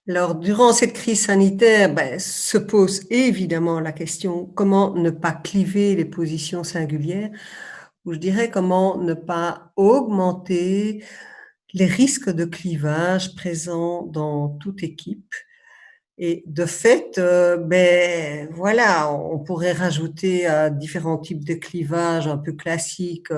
Alors, durant cette crise sanitaire, se pose évidemment la question comment ne pas cliver les positions singulières, ou je dirais comment ne pas augmenter les risques de clivage présents dans toute équipe. Et de fait, voilà, on pourrait rajouter à différents types de clivages un peu classiques,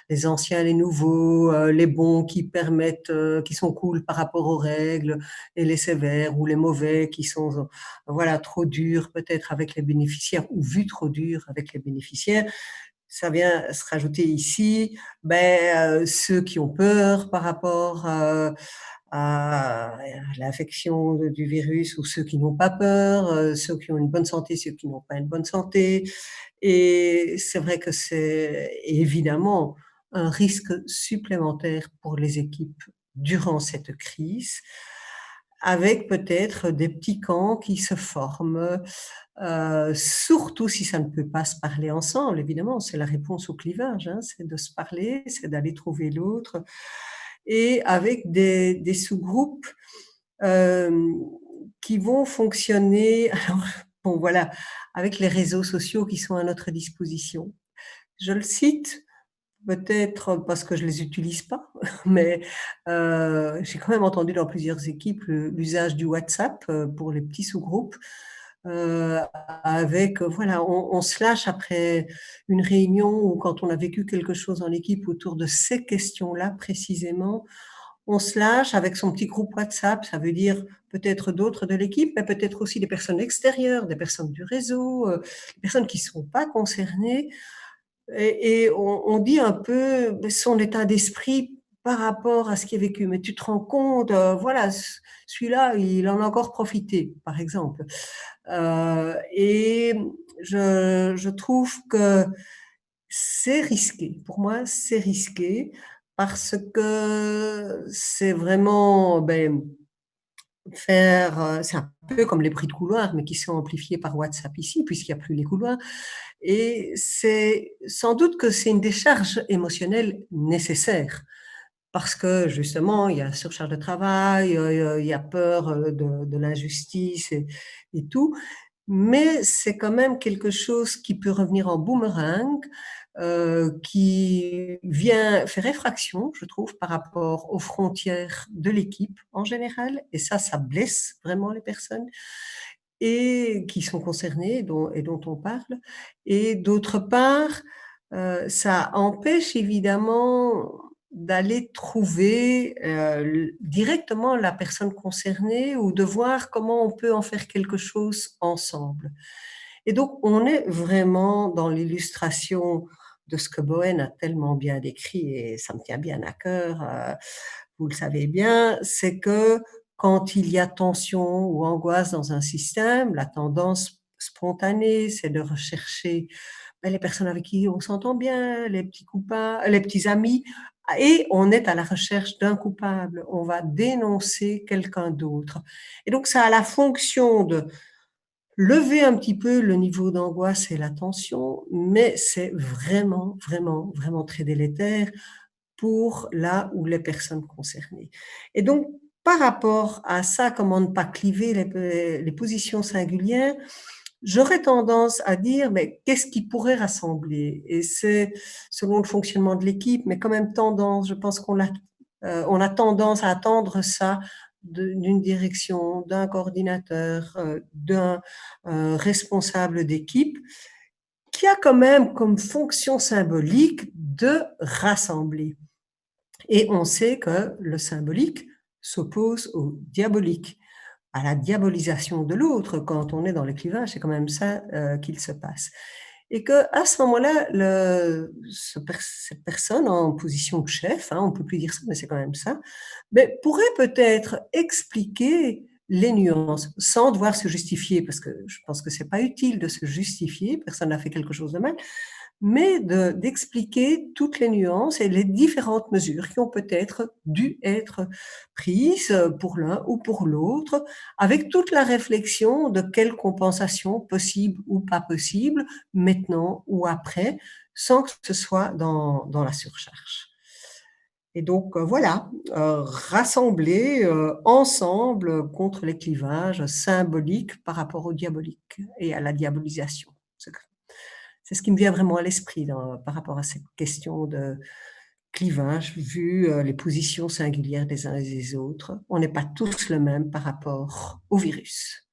les anciens, les nouveaux, les bons qui permettent, qui sont cool par rapport aux règles et les sévères ou les mauvais qui sont, voilà, trop durs peut-être avec les bénéficiaires ou vus trop durs avec les bénéficiaires. Ça vient se rajouter ici, ceux qui ont peur par rapport, à l'infection du virus ou ceux qui n'ont pas peur, ceux qui ont une bonne santé, ceux qui n'ont pas une bonne santé. Et c'est vrai que c'est évidemment un risque supplémentaire pour les équipes durant cette crise, avec peut-être des petits camps qui se forment, surtout si ça ne peut pas se parler ensemble. Évidemment, c'est la réponse au clivage, hein, c'est de se parler, c'est d'aller trouver l'autre et avec des sous-groupes, hem, qui vont fonctionner alors bon voilà, avec les réseaux sociaux qui sont à notre disposition. Je le cite, peut-être parce que je les utilise pas, mais j'ai quand même entendu dans plusieurs équipes l'usage du WhatsApp, pour les petits sous-groupes, heu, avec, voilà, on se lâche après une réunion ou quand on a vécu quelque chose en équipe autour de ces questions-là précisément. On se lâche avec son petit groupe WhatsApp, ça veut dire peut-être d'autres de l'équipe, mais peut-être aussi des personnes extérieures, des personnes du réseau, des personnes qui ne sont pas concernées et on dit un peu son état d'esprit par rapport à ce qui est vécu. Mais tu te rends compte, voilà, celui-là, il en a encore profité, par exemple. Et je trouve que c'est risqué. Pour moi, c'est risqué parce que c'est vraiment, c'est un peu comme les bruits de couloir, mais qui sont amplifiés par WhatsApp ici, puisqu'il n'y a plus les couloirs. Et c'est sans doute que c'est une décharge émotionnelle nécessaire parce que justement, il y a surcharge de travail, il y a peur, de l'injustice et tout. Mais c'est quand même quelque chose qui peut revenir en boomerang, qui vient faire effraction, je trouve, par rapport aux frontières de l'équipe en général et ça blesse vraiment les personnes et qui sont concernées dont on parle et d'autre part, ça empêche évidemment d'aller trouver, l directement la personne concernée ou de voir comment on peut en faire quelque chose ensemble. Et donc on est vraiment dans l'illustration de ce que Bowen a tellement bien décrit et ça me tient bien à cœur, vous le savez bien, c'est que quand il y a tension ou angoisse dans un système, la tendance spontanée, c'est de rechercher, les personnes avec qui on s'entend bien, les petits amis et on est à la recherche d'un coupable. On va dénoncer quelqu'un d'autre et donc ça a la fonction de lever un petit peu le niveau d'angoisse et la tension, mais c'est vraiment, vraiment, vraiment très délétère pour là où les personnes concernées. Et donc, par rapport à ça, comment ne pas cliver les positions singulières, j'aurais tendance à dire, mais qu'est-ce qui pourrait rassembler? Et c'est selon le fonctionnement de l'équipe, mais quand même tendance, je pense on a tendance à attendre ça d'une direction, d'un coordinateur, d'un responsable d'équipe, qui a quand même comme fonction symbolique de rassembler. Et on sait que le symbolique s'oppose au diabolique, à la diabolisation de l'autre. Quand on est dans le clivage, c'est quand même ça, qu'il se passe. Et qu'à ce moment-là, cette personne en position de chef, hein, on ne peut plus dire ça, mais c'est quand même ça, pourrait peut-être expliquer les nuances sans devoir se justifier, parce que je pense que c'est pas utile de se justifier, personne n'a fait quelque chose de mal, mais d'expliquer toutes les nuances et les différentes mesures qui ont peut-être dû être prises pour l'un ou pour l'autre, avec toute la réflexion de quelle compensation possible ou pas possible, maintenant ou après, sans que ce soit dans la surcharge. Et donc, voilà, rassembler, ensemble contre les clivages symboliques par rapport au diabolique et à la diabolisation. C'est ce qui me vient vraiment à l'esprit par rapport à cette question de clivage, vu, les positions singulières des uns et des autres. On n'est pas tous le même par rapport au virus.